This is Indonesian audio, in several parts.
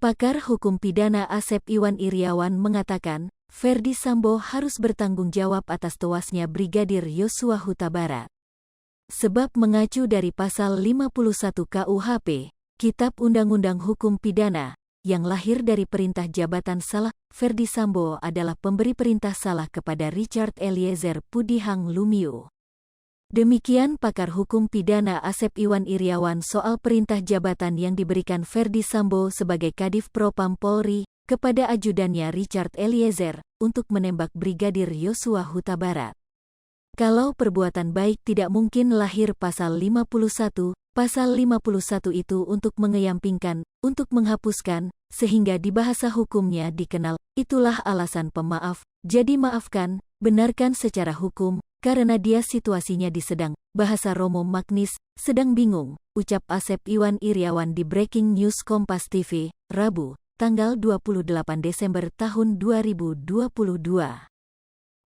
Pakar hukum pidana Asep Iwan Iriawan mengatakan, Ferdy Sambo harus bertanggung jawab atas tewasnya Brigadir Yosua Huta Barat. Sebab mengacu dari pasal 51 KUHP, Kitab Undang-Undang Hukum Pidana, yang lahir dari perintah jabatan salah, Ferdy Sambo adalah pemberi perintah salah kepada Richard Eliezer Pudihang Lumiu. Demikian pakar hukum pidana Asep Iwan Iriawan soal perintah jabatan yang diberikan Ferdy Sambo sebagai Kadif Propam Polri kepada ajudannya Richard Eliezer untuk menembak Brigadir Yosua Huta Barat. Kalau perbuatan baik tidak mungkin lahir pasal 51, pasal 51 itu untuk mengeyampingkan, untuk menghapuskan, sehingga di bahasa hukumnya dikenal, itulah alasan pemaaf, jadi maafkan, benarkan secara hukum, karena dia situasinya disedang, bahasa Romo Magnis, sedang bingung, ucap Asep Iwan Iriawan di Breaking News Kompas TV, Rabu, tanggal 28 Desember tahun 2022.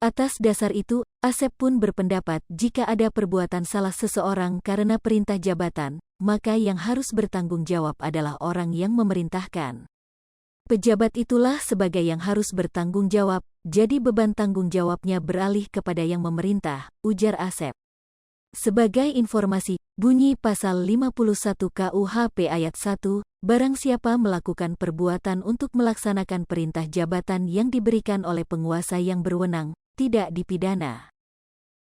Atas dasar itu, Asep pun berpendapat jika ada perbuatan salah seseorang karena perintah jabatan, maka yang harus bertanggung jawab adalah orang yang memerintahkan. Pejabat itulah sebagai yang harus bertanggung jawab, jadi beban tanggung jawabnya beralih kepada yang memerintah, ujar Asep. Sebagai informasi, bunyi pasal 51 KUHP ayat 1, barang siapa melakukan perbuatan untuk melaksanakan perintah jabatan yang diberikan oleh penguasa yang berwenang, tidak dipidana.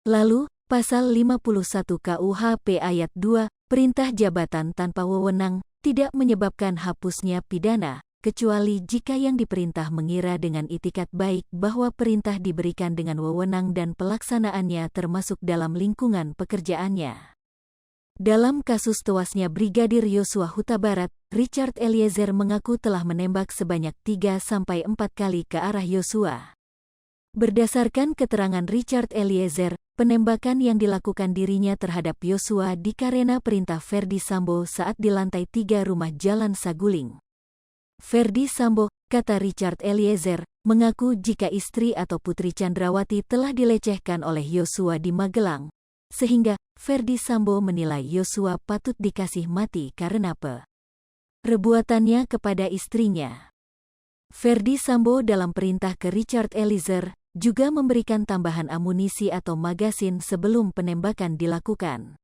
Lalu, pasal 51 KUHP ayat 2, perintah jabatan tanpa wewenang, tidak menyebabkan hapusnya pidana, kecuali jika yang diperintah mengira dengan itikat baik bahwa perintah diberikan dengan wewenang dan pelaksanaannya termasuk dalam lingkungan pekerjaannya. Dalam kasus tewasnya Brigadir Yosua Huta Barat, Richard Eliezer mengaku telah menembak sebanyak 3-4 kali ke arah Yosua. Berdasarkan keterangan Richard Eliezer, penembakan yang dilakukan dirinya terhadap Yosua dikarena perintah Ferdy Sambo saat di lantai 3 rumah Jalan Saguling. Ferdy Sambo, kata Richard Eliezer, mengaku jika istri atau Putri Chandrawati telah dilecehkan oleh Yosua di Magelang, sehingga Ferdy Sambo menilai Yosua patut dikasih mati karena perbuatannya kepada istrinya. Ferdy Sambo dalam perintah ke Richard Eliezer juga memberikan tambahan amunisi atau magasin sebelum penembakan dilakukan.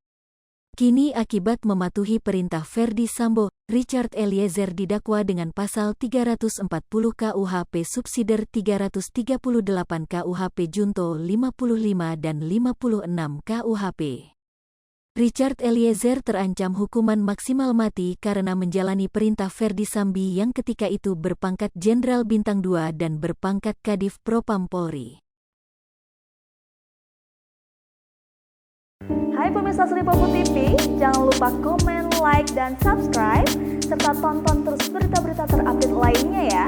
Kini akibat mematuhi perintah Ferdy Sambo, Richard Eliezer didakwa dengan pasal 340 KUHP subsider 338 KUHP junto 55 dan 56 KUHP. Richard Eliezer terancam hukuman maksimal mati karena menjalani perintah Ferdy Sambi yang ketika itu berpangkat Jenderal Bintang 2 dan berpangkat Kadif Propam Polri. Hai pemirsa Sri Popo TV, jangan lupa komen, like, dan subscribe, serta tonton terus berita-berita terupdate lainnya ya.